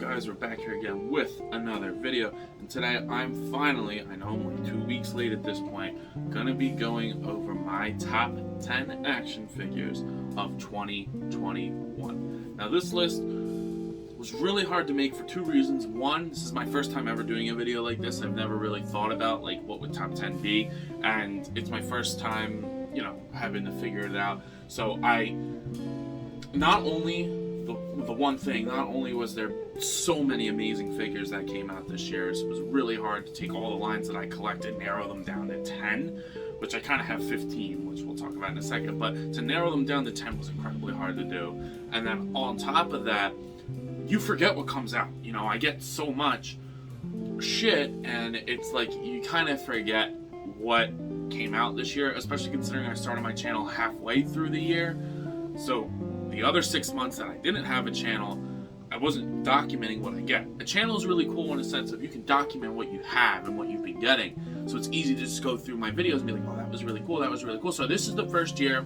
guys? We're back here again with another video, and today I'm finally, I know I'm like 2 weeks late at this point, gonna be going over my top 10 action figures of 2021. Now this list was really hard to make for two reasons. One, this is my first time ever doing a video like this. I've never really thought about like what would top 10 be, and it's my first time, you know, having to figure it out. So not only was there so many amazing figures that came out this year, so it was really hard to take all the lines that I collected and narrow them down to 10, which I kind of have 15, which we'll talk about in a second, but to narrow them down to 10 was incredibly hard to do. And then on top of that, you forget what comes out. You know, I get so much shit, and it's like you kind of forget what came out this year, especially considering I started my channel halfway through the year. So the other 6 months that I didn't have a channel, I wasn't documenting what I get. A channel is really cool in a sense of you can document what you have and what you've been getting. So it's easy to just go through my videos and be like, oh, that was really cool, that was really cool. So this is the first year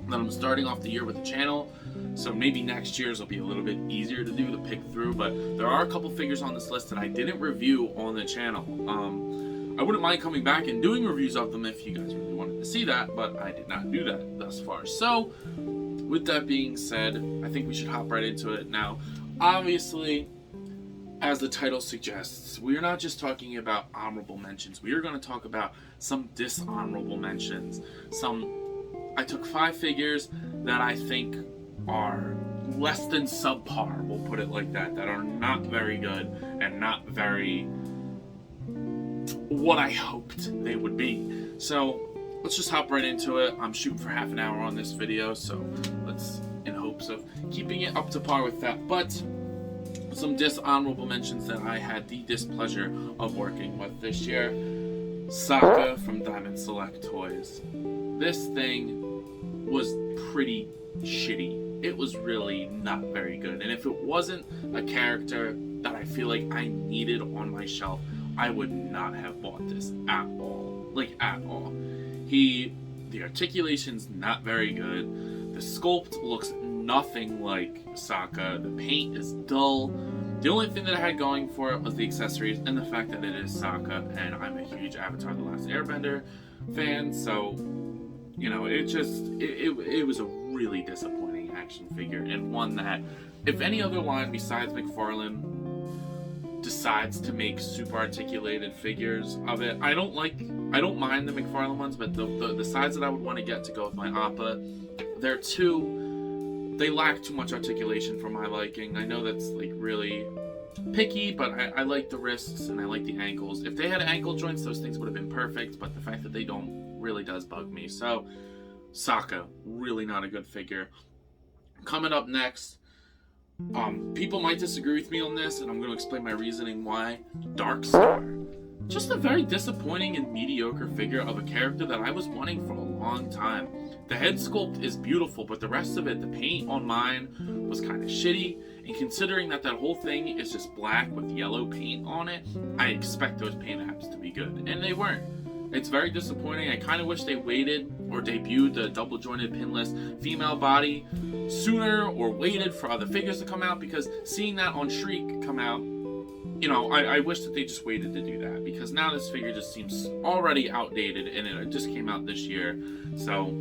that I'm starting off the year with a channel. So maybe next year's will be a little bit easier to do, to pick through. But there are a couple figures on this list that I didn't review on the channel. I wouldn't mind coming back and doing reviews of them if you guys really wanted to see that, but I did not do that thus far. So with that being said, I think we should hop right into it. Now, obviously, as the title suggests, we are not just talking about honorable mentions. We are going to talk about some dishonorable mentions. I took 5 figures that I think are less than subpar, we'll put it like that are not very good and not very what I hoped they would be. So let's just hop right into it. I'm shooting for half an hour on this video, so let's, in hopes of keeping it up to par with that. But some dishonorable mentions that I had the displeasure of working with this year. Sokka from Diamond Select Toys. This thing was pretty shitty. It was really not very good. And if it wasn't a character that I feel like I needed on my shelf, I would not have bought this at all. Like, at all. The articulation's not very good. The sculpt looks nothing like Sokka. The paint is dull. The only thing that I had going for it was the accessories and the fact that it is Sokka, and I'm a huge Avatar: The Last Airbender fan, so, you know, it was a really disappointing action figure, and one that, if any other line besides McFarlane decides to make super articulated figures of it, I don't mind the McFarlane ones, but the size that I would want to get to go with my APPA, they lack too much articulation for my liking. I know that's like really picky, but I like the wrists and I like the ankles. If they had ankle joints, those things would have been perfect, but the fact that they don't really does bug me. So Sokka, really not a good figure. Coming up next, people might disagree with me on this, and I'm going to explain my reasoning why. Darkstar. Just a very disappointing and mediocre figure of a character that I was wanting for a long time. The head sculpt is beautiful, but the rest of it, the paint on mine was kind of shitty, and considering that whole thing is just black with yellow paint on it, I expect those paint apps to be good, and they weren't. It's very disappointing. I kind of wish they waited or debuted the double jointed pinless female body sooner, or waited for other figures to come out, because seeing that on Shriek come out, you know, I wish that they just waited to do that, because now this figure just seems already outdated, and it just came out this year. So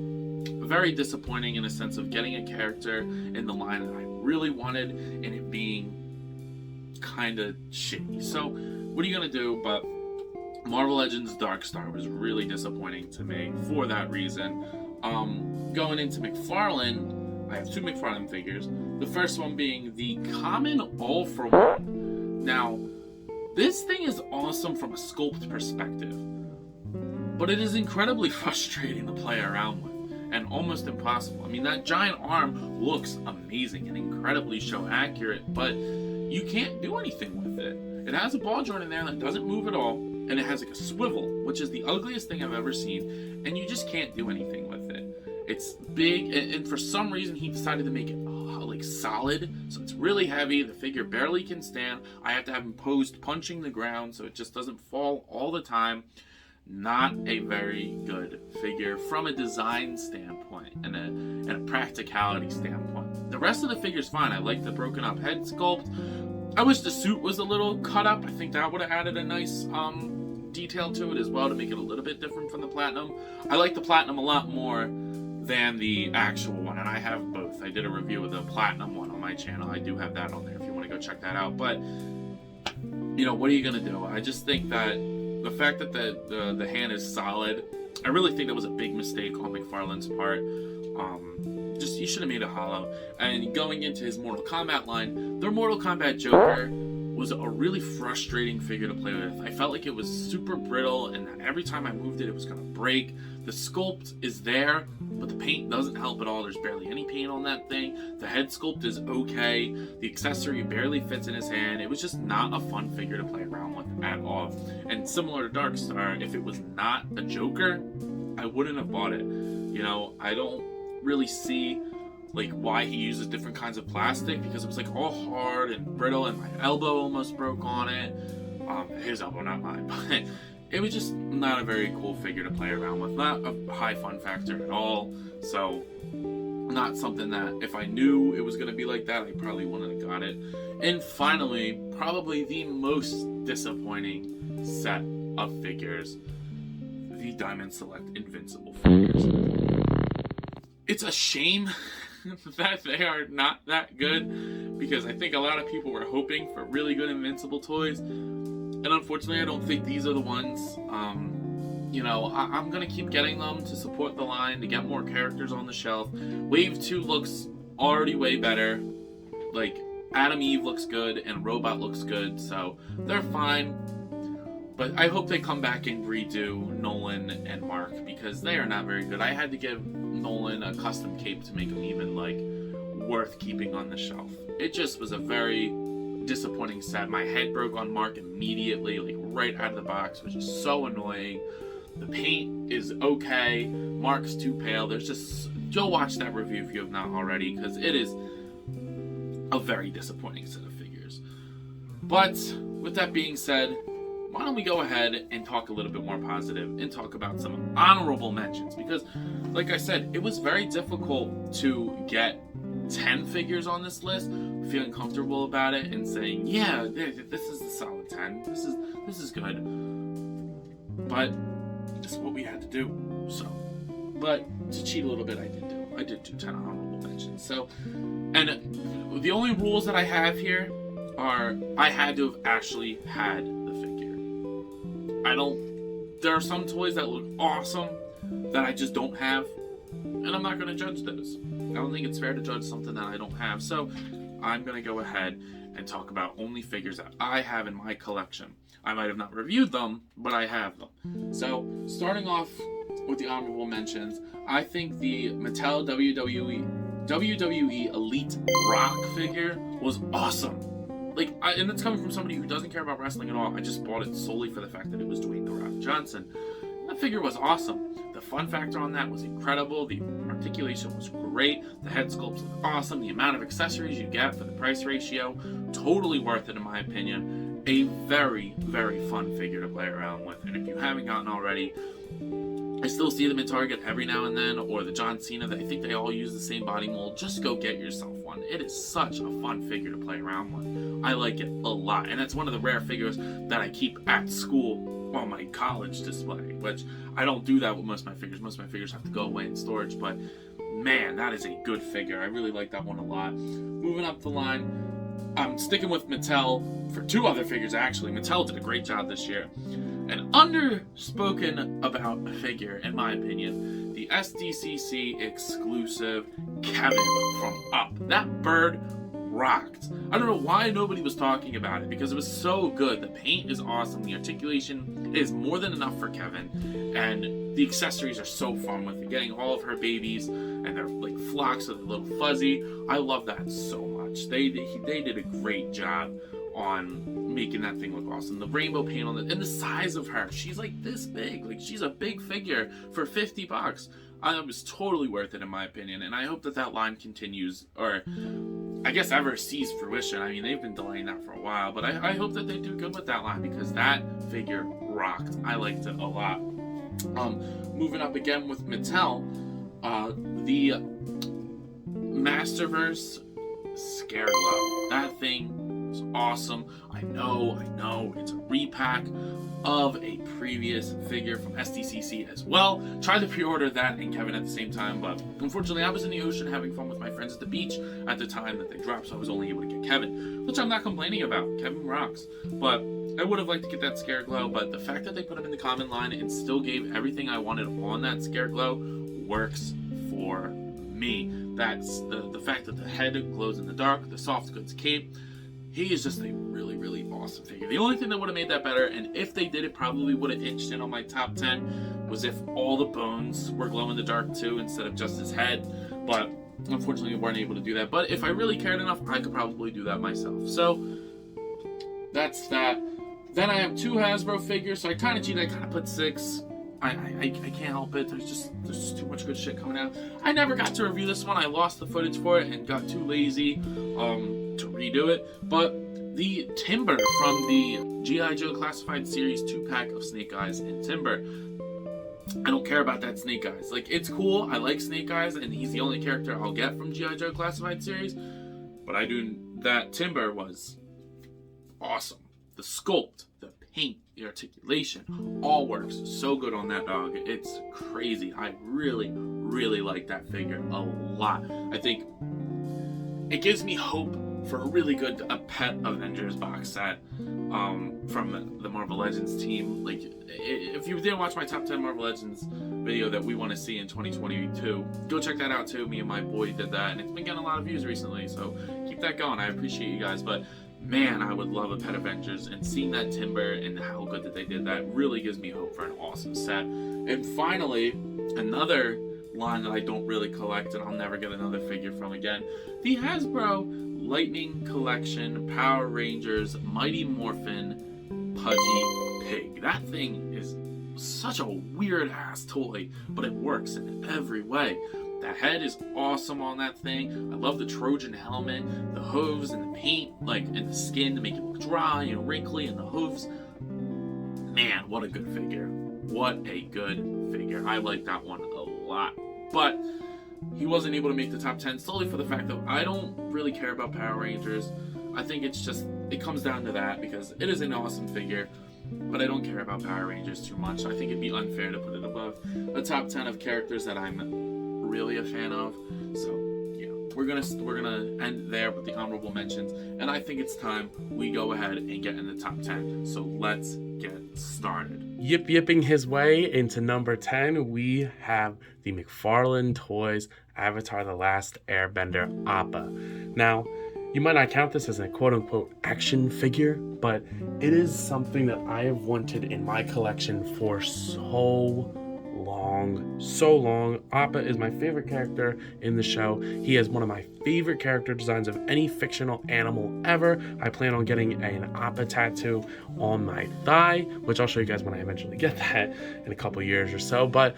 very disappointing in a sense of getting a character in the line that I really wanted and it being kind of shitty. So what are you gonna do? But Marvel Legends Darkstar was really disappointing to me for that reason. Going into McFarlane, I have 2 McFarlane figures. The first one being the common All For One. Now, this thing is awesome from a sculpt perspective, but it is incredibly frustrating to play around with, and almost impossible. I mean, that giant arm looks amazing and incredibly show accurate, but you can't do anything with it. It has a ball joint in there that doesn't move at all, and it has like a swivel, which is the ugliest thing I've ever seen, and you just can't do anything with it. It's big, and for some reason he decided to make it like solid, so it's really heavy. The figure barely can stand. I have to have him posed punching the ground so it just doesn't fall all the time. Not a very good figure from a design standpoint and a practicality standpoint. The rest of the figure's fine. I like the broken up head sculpt. I wish the suit was a little cut up. I think that would have added a nice detail to it as well to make it a little bit different from the platinum. I like the platinum a lot more than the actual one, and I have both. I did a review of the platinum one on my channel. I do have that on there if you want to go check that out. But you know, what are you gonna do? I just think that the fact that the hand is solid, I really think that was a big mistake on McFarlane's part. Just, you should have made it hollow. And going into his Mortal Kombat line, their Mortal Kombat Joker was a really frustrating figure to play with. I felt like it was super brittle, and every time I moved it, it was gonna break. The sculpt is there, but the paint doesn't help at all. There's barely any paint on that thing. The head sculpt is okay. The accessory barely fits in his hand. It was just not a fun figure to play around with at all. And similar to Darkstar, if it was not a Joker, I wouldn't have bought it. You know, I don't really see like why he uses different kinds of plastic, because it was like all hard and brittle, and my elbow almost broke on it. His elbow, not mine, but it was just not a very cool figure to play around with. Not a high fun factor at all. So not something that if I knew it was going to be like that, I probably wouldn't have got it. And finally, probably the most disappointing set of figures, the Diamond Select Invincible figures. It's a shame that they are not that good, because I think a lot of people were hoping for really good Invincible toys, and unfortunately I don't think these are the ones. You know, I'm gonna keep getting them to support the line, to get more characters on the shelf. Wave 2 looks already way better. Like, Adam Eve looks good and Robot looks good, so they're fine. But I hope they come back and redo Nolan and Mark, because they are not very good. I had to give Nolan a custom cape to make him even, like, worth keeping on the shelf. It just was a very disappointing set. My head broke on Mark immediately, like, right out of the box, which is so annoying. The paint is okay. Mark's too pale. There's just... Go watch that review if you have not already, because it is a very disappointing set of figures. But, with that being said, why don't we go ahead and talk a little bit more positive and talk about some honorable mentions, because like I said, it was very difficult to get 10 figures on this list, feeling comfortable about it and saying, yeah, this is a solid 10, this is good, but this is what we had to do. So, but to cheat a little bit, I did do 10 honorable mentions. So, and the only rules that I have here are I had to have actually had the figure. There are some toys that look awesome that I just don't have, and I'm not going to judge those. I don't think it's fair to judge something that I don't have, so I'm going to go ahead and talk about only figures that I have in my collection. I might have not reviewed them, but I have them. So, starting off with the honorable mentions, I think the Mattel WWE Elite Rock figure was awesome. Like, and it's coming from somebody who doesn't care about wrestling at all. I just bought it solely for the fact that it was Dwayne "The Rock" Johnson. That figure was awesome. The fun factor on that was incredible. The articulation was great. The head sculpts look awesome. The amount of accessories you get for the price ratio, totally worth it in my opinion. A very, very fun figure to play around with. And if you haven't gotten already, I still see them in Target every now and then, or the John Cena, that I think they all use the same body mold. Just go get yourself one. It is such a fun figure to play around with. I like it a lot, and it's one of the rare figures that I keep at school on my college display, which I don't do that with most of my figures. Most of my figures have to go away in storage, but man, that is a good figure. I really like that one a lot. Moving up the line, I'm sticking with Mattel for two other figures, actually. Mattel did a great job this year. An underspoken about figure, in my opinion, the SDCC exclusive Kevin from Up. That bird rocked. I don't know why nobody was talking about it, because it was so good. The paint is awesome. The articulation is more than enough for Kevin. And the accessories are so fun with it. Getting all of her babies, and they're like flocks of the little fuzzy. I love that so much. They did a great job on making that thing look awesome. The rainbow paint on it, and the size of her. She's like this big. Like, she's a big figure for $50. It was totally worth it in my opinion, and I hope that that line continues, or I guess ever sees fruition. I mean, they've been delaying that for a while, but I hope that they do good with that line, because that figure rocked. I liked it a lot. Moving up again with Mattel, the Masterverse Scareglow. That thing was awesome. I know, it's a repack of a previous figure from SDCC as well. Tried to pre-order that and Kevin at the same time, but unfortunately I was in the ocean having fun with my friends at the beach at the time that they dropped, so I was only able to get Kevin, which I'm not complaining about. Kevin rocks. But I would have liked to get that Scareglow, but the fact that they put him in the common line and still gave everything I wanted on that Scareglow works for me. That's the fact that the head glows in the dark, the soft goods cape. He is just a really, really awesome figure. The only thing that would have made that better, and if they did, it probably would have inched in on my top 10, was if all the bones were glow in the dark too, instead of just his head. But unfortunately, we weren't able to do that. But if I really cared enough, I could probably do that myself. So that's that. Then I have 2 Hasbro figures, so I kind of cheated. I kind of put 6. I can't help it. There's just too much good shit coming out. I never got to review this one. I lost the footage for it and got too lazy to redo it. But the Timber from the G.I. Joe Classified Series 2-pack of Snake Eyes and Timber. I don't care about that Snake Eyes. Like, it's cool. I like Snake Eyes, and he's the only character I'll get from G.I. Joe Classified Series. But that Timber was awesome. The sculpt, the paint, the articulation, all works so good on that dog. It's crazy. I really, really like that figure a lot. I think it gives me hope for a really good Pet Avengers box set from the Marvel Legends team. Like, if you didn't watch my top 10 Marvel Legends video that we want to see in 2022, go check that out too. Me and my boy did that, and it's been getting a lot of views recently, so keep that going. I appreciate you guys. But man, I would love a Pet Avengers, and seeing that Timber and how good that they did that really gives me hope for an awesome set. And finally, another line that I don't really collect and I'll never get another figure from again, the Hasbro Lightning Collection Power Rangers Mighty Morphin Pudgy Pig. That thing is such a weird ass toy, but it works in every way. The head is awesome on that thing. I love the Trojan helmet, the hooves and the paint, like, and the skin to make it look dry and wrinkly, and the hooves. Man, what a good figure. What a good figure. I like that one a lot. But he wasn't able to make the top 10 solely for the fact that I don't really care about Power Rangers. I think it comes down to that, because it is an awesome figure, but I don't care about Power Rangers too much. I think it'd be unfair to put it above a top 10 of characters that I'm really a fan of. So yeah, we're gonna end there with the honorable mentions, and I think it's time we go ahead and get in the top 10. So let's get started. Yipping his way into number 10, we have the McFarlane Toys Avatar: The Last Airbender APPA. Now, you might not count this as a quote-unquote action figure, but it is something that I have wanted in my collection for so long. APPA is my favorite character in the show. He has one of my favorite character designs of any fictional animal ever. I plan on getting an APPA tattoo on my thigh, which I'll show you guys when I eventually get that in a couple years or so. But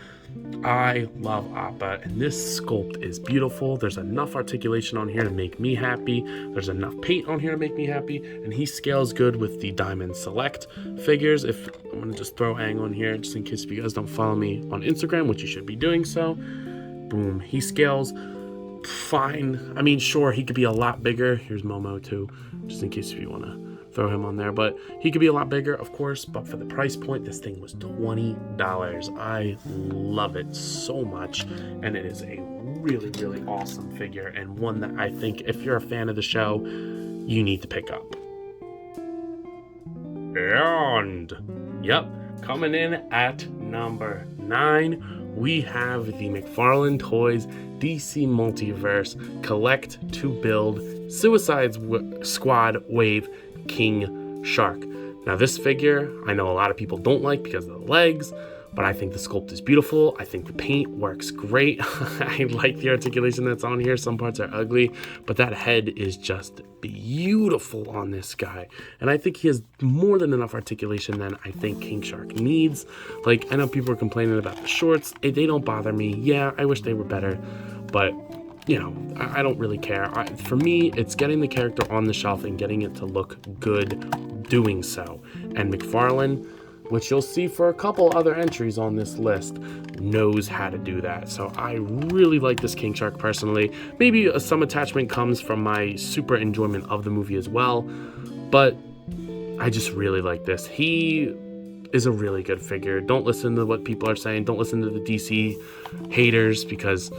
I love APPA, and this sculpt is beautiful. There's enough articulation on here to make me happy. There's enough paint on here to make me happy, and he scales good with the Diamond Select figures. If I'm gonna just throw angle in here, just in case if you guys don't follow me on Instagram, which you should be doing so. Boom, he scales fine. I mean, sure, he could be a lot bigger. Here's Momo too, just in case if you want to throw him on there, but he could be a lot bigger, of course. But for the price point, this thing was $20. I love it so much, and it is a really, really awesome figure, and one that I think if you're a fan of the show, you need to pick up. And yep, coming in at number 9, we have the McFarlane Toys DC Multiverse Collect to Build Suicide Squad Wave King Shark. Now, this figure I know a lot of people don't like because of the legs, but I think the sculpt is beautiful. I think the paint works great. I like the articulation that's on here. Some parts are ugly, but that head is just beautiful on this guy. And I think he has more than enough articulation than I think King Shark needs. Like, I know people are complaining about the shorts. They don't bother me. Yeah, I wish they were better, but you know, I don't really care. For me, it's getting the character on the shelf and getting it to look good doing so. And McFarlane, which you'll see for a couple other entries on this list, knows how to do that. So I really like this King Shark personally. Maybe some attachment comes from my super enjoyment of the movie as well, but I just really like this. He is a really good figure. Don't listen to what people are saying. Don't listen to the DC haters, because,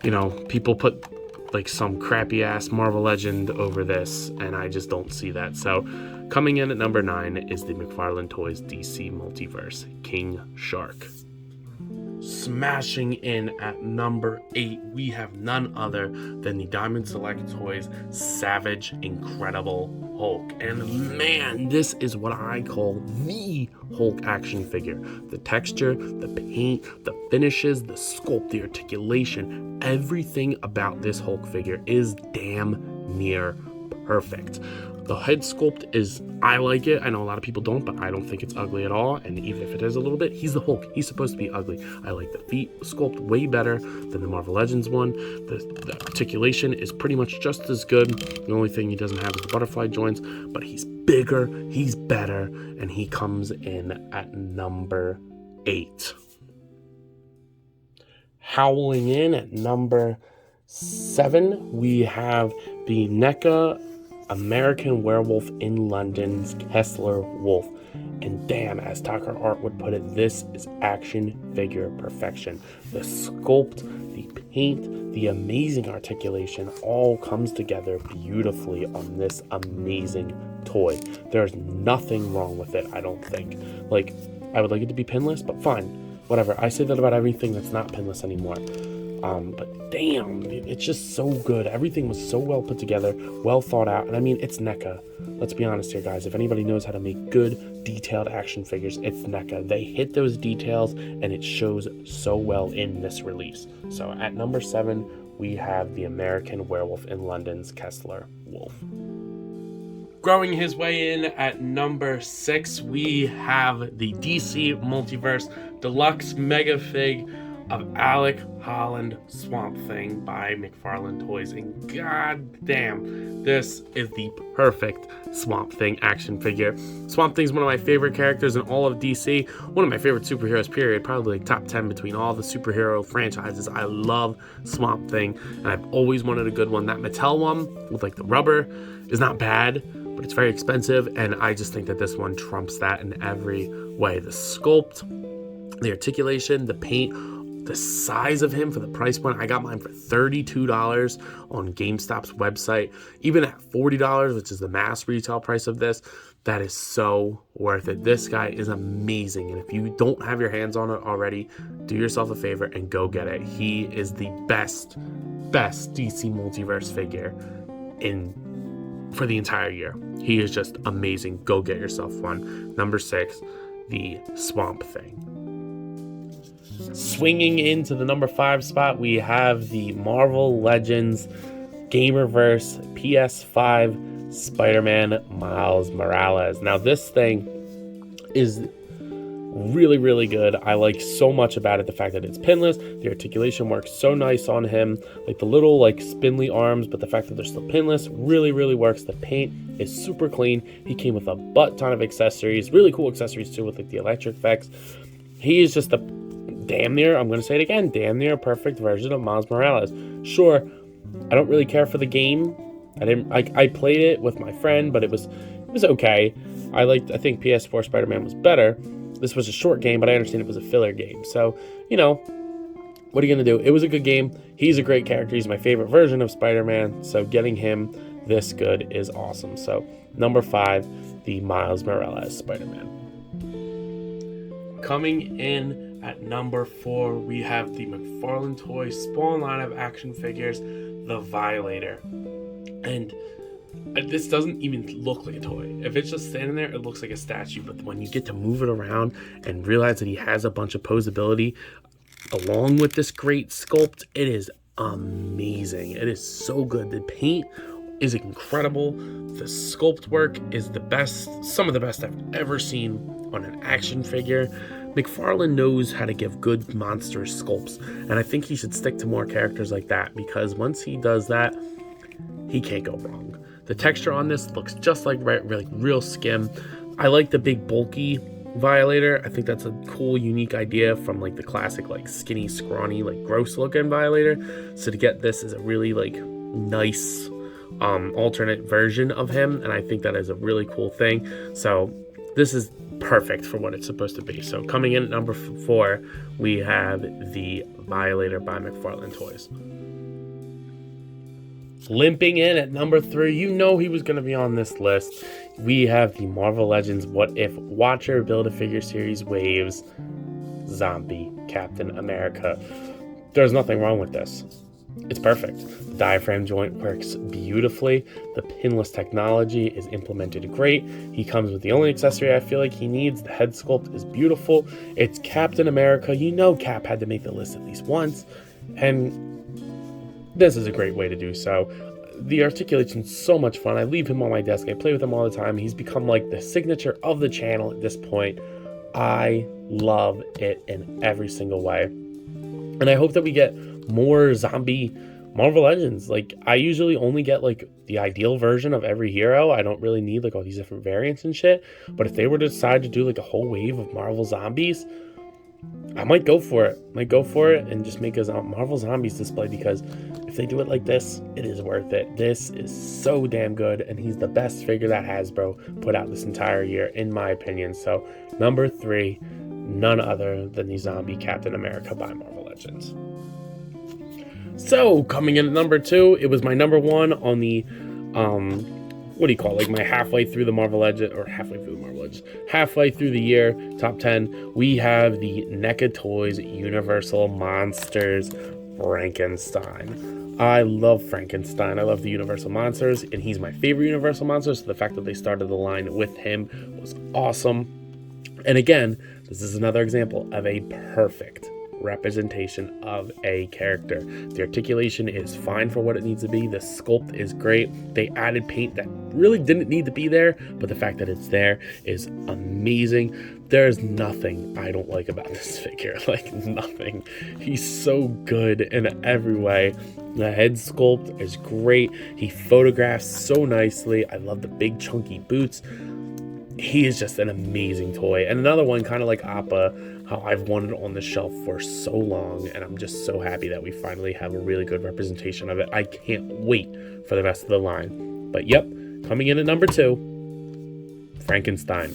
you know, people put like some crappy ass Marvel Legend over this, and I just don't see that. So coming in at number 9 is the McFarlane Toys DC Multiverse King Shark. Smashing in at number 8, we have none other than the Diamond Select Toys Savage Incredible Hulk. And man, this is what I call the Hulk action figure. The texture, the paint, the finishes, the sculpt, the articulation, everything about this Hulk figure is damn near perfect. The head sculpt is, I like it. I know a lot of people don't, but I don't think it's ugly at all. And even if it is a little bit, he's the Hulk. He's supposed to be ugly. I like the feet sculpt way better than the Marvel Legends one. The articulation is pretty much just as good. The only thing he doesn't have is the butterfly joints, but he's bigger, he's better, and he comes in at number 8. Howling in at number 7, we have the NECA American Werewolf in London's KESSLER Wolf. And damn, as Tucker Art would put it, this is action figure perfection. The sculpt, the paint, the amazing articulation all comes together beautifully on this amazing toy. There's nothing wrong with it, I don't think. Like, I would like it to be pinless, but fine, whatever. I say that about everything that's not pinless anymore. But damn, it's just so good. Everything was so well put together, well thought out. And I mean, it's NECA. Let's be honest here, guys. If anybody knows how to make good, detailed action figures, it's NECA. They hit those details, and it shows so well in this release. So at number 7, we have the American Werewolf in London's KESSLER Wolf. Growing his way in at number 6, we have the DC Multiverse Deluxe Mega Fig of Alec Holland Swamp Thing by McFarlane Toys. And god damn, this is the perfect Swamp Thing action figure. Swamp Thing's one of my favorite characters in all of DC, one of my favorite superheroes period, probably like top 10 between all the superhero franchises. I love Swamp Thing, and I've always wanted a good one. That Mattel one with like the rubber is not bad, but it's very expensive, and I just think that this one trumps that in every way. The sculpt, the articulation, the paint, the size of him for the price point. I got mine for $32 on GameStop's website. Even at $40, which is the mass retail price of this, that is so worth it. This guy is amazing, and if you don't have your hands on it already, do yourself a favor and go get it. He is the best DC Multiverse figure for the entire year. He is just amazing. Go get yourself one. Number 6, the Swamp Thing. Swinging into the number 5 spot, we have the Marvel Legends Gamerverse PS5 Spider-Man Miles Morales. Now this thing is really, really good. I like so much about it. The fact that it's pinless, the articulation works so nice on him, like the little like spindly arms, but the fact that they're still pinless really, really works. The paint is super clean. He came with a butt ton of accessories, really cool accessories too, with like the electric effects. He is just a damn near, I'm going to say it again, damn near perfect version of Miles Morales. Sure, I don't really care for the game. I played it with my friend, but it was okay. I think PS4 Spider-Man was better. This was a short game, but I understand it was a filler game. So, you know, what are you going to do? It was a good game. He's a great character. He's my favorite version of Spider-Man. So getting him this good is awesome. So number 5, the Miles Morales Spider-Man. Coming in at number 4, we have the McFarlane Toys Spawn line of action figures, the Violator. And this doesn't even look like a toy. If it's just standing there, it looks like a statue. But when you get to move it around and realize that he has a bunch of posability along with this great sculpt, it is amazing. It is so good. The paint is incredible. The sculpt work is the best, some of the best I've ever seen on an action figure. McFarlane knows how to give good monstrous sculpts, and I think he should stick to more characters like that, because once he does that, he can't go wrong. The texture on this looks just like real skim. I like the big bulky Violator. I think that's a cool, unique idea from like the classic, like skinny, scrawny, like gross looking Violator. So to get this is a really like nice alternate version of him, and I think that is a really cool thing. So this is perfect for what it's supposed to be. So coming in at number 4, we have the Violator by McFarlane Toys. Limping in at number 3, you know he was going to be on this list. We have the Marvel Legends What If Watcher Build-A-Figure Series Waves Zombie Captain America. There's nothing wrong with this. It's perfect. The diaphragm joint works beautifully. The pinless technology is implemented great. He comes with the only accessory I feel like he needs. The head sculpt is beautiful. It's Captain America. You know Cap had to make the list at least once. And this is a great way to do so. The articulation's so much fun. I leave him on my desk. I play with him all the time. He's become like the signature of the channel at this point. I love it in every single way. And I hope that we get more zombie Marvel Legends. Like, I usually only get like the ideal version of every hero. I don't really need like all these different variants and shit. But if they were to decide to do like a whole wave of Marvel Zombies, I might go for it. And just make a Marvel Zombies display, because if they do it like this, it is worth it. This is so damn good, and he's the best figure that Hasbro put out this entire year, in my opinion. So number 3, none other than the Zombie Captain America by Marvel Legends. So coming in at number 2, it was my number 1 on the what do you call it, like my halfway through the year top 10. We have the Neca Toys Universal Monsters Frankenstein. I love Frankenstein. I love the Universal Monsters, and he's my favorite Universal Monster, so the fact that they started the line with him was awesome. And again, this is another example of a perfect representation of a character. The articulation is fine for what it needs to be. The sculpt is great. They added paint that really didn't need to be there, but the fact that it's there is amazing. There's nothing I don't like about this figure, like nothing. He's so good in every way. The head sculpt is great. He photographs so nicely. I love the big chunky boots. He is just an amazing toy. And another one, kind of like APPA, how I've wanted on the shelf for so long, and I'm just so happy that we finally have a really good representation of it. I can't wait for the rest of the line. But yep, coming in at number 2, Frankenstein.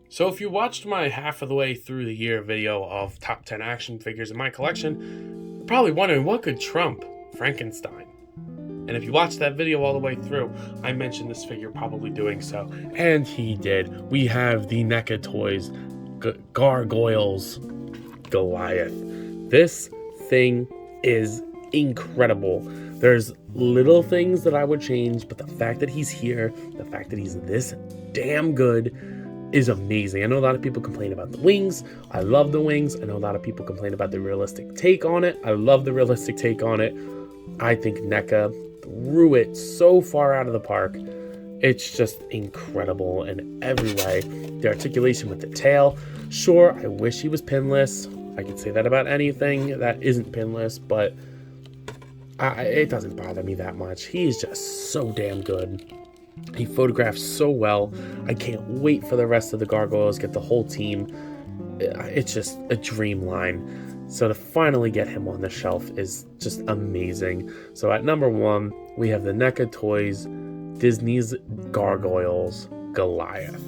So if you watched my half of the way through the year video of top 10 action figures in my collection, you're probably wondering what could trump Frankenstein. And if you watched that video all the way through, I mentioned this figure probably doing so. And he did. We have the Neca Toys Gargoyles Goliath. This thing is incredible. There's little things that I would change, but the fact that he's here, the fact that he's this damn good is amazing. I know a lot of people complain about the wings. I love the wings. I know a lot of people complain about the realistic take on it. I love the realistic take on it. I think Neca threw it so far out of the park. It's just incredible in every way. The articulation with the tail. Sure, I wish he was pinless. I could say that about anything that isn't pinless, but it doesn't bother me that much. He's just so damn good. He photographs so well. I can't wait for the rest of the Gargoyles, get the whole team. It's just a dream line. So to finally get him on the shelf is just amazing. So at number 1, we have the Neca Toys Disney's Gargoyles Goliath.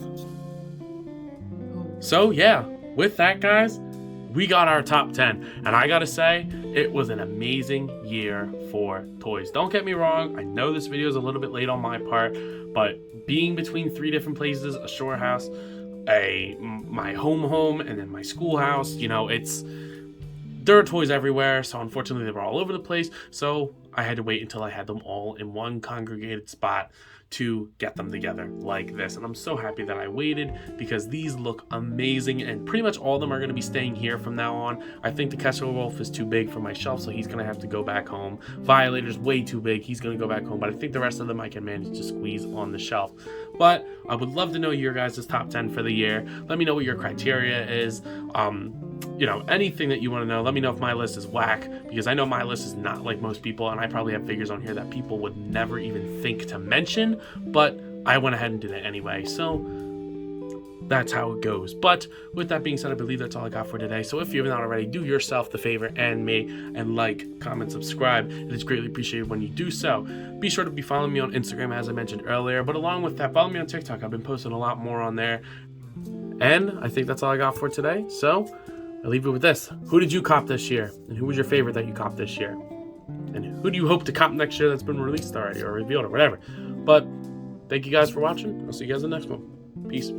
So yeah, with that, guys, we got our top 10. And I gotta say, it was an amazing year for toys. Don't get me wrong, I know this video is a little bit late on my part, but being between 3 different places, a shore house, my home, and then my schoolhouse, you know, there are toys everywhere, so unfortunately they were all over the place, so I had to wait until I had them all in one congregated spot to get them together like this. And I'm so happy that I waited, because these look amazing, and pretty much all of them are going to be staying here from now on. I think the KESSLER Wolf is too big for my shelf, so he's going to have to go back home. Violator's way too big, he's going to go back home, but I think the rest of them I can manage to squeeze on the shelf. But I would love to know your guys' top 10 for the year. Let me know what your criteria is. You know, anything that you want to know. Let me know if my list is whack, because I know my list is not like most people, and I probably have figures on here that people would never even think to mention, but I went ahead and did it anyway. So that's how it goes. But with that being said, I believe that's all I got for today. So if you have not already, do yourself the favor and me and like, comment, subscribe. It is greatly appreciated when you do so. Be sure to be following me on Instagram, as I mentioned earlier. But along with that, follow me on TikTok. I've been posting a lot more on there. And I think that's all I got for today. So I leave it with this. Who did you cop this year? And who was your favorite that you copped this year? And who do you hope to cop next year that's been released already or revealed or whatever? But thank you guys for watching. I'll see you guys in the next one. Peace.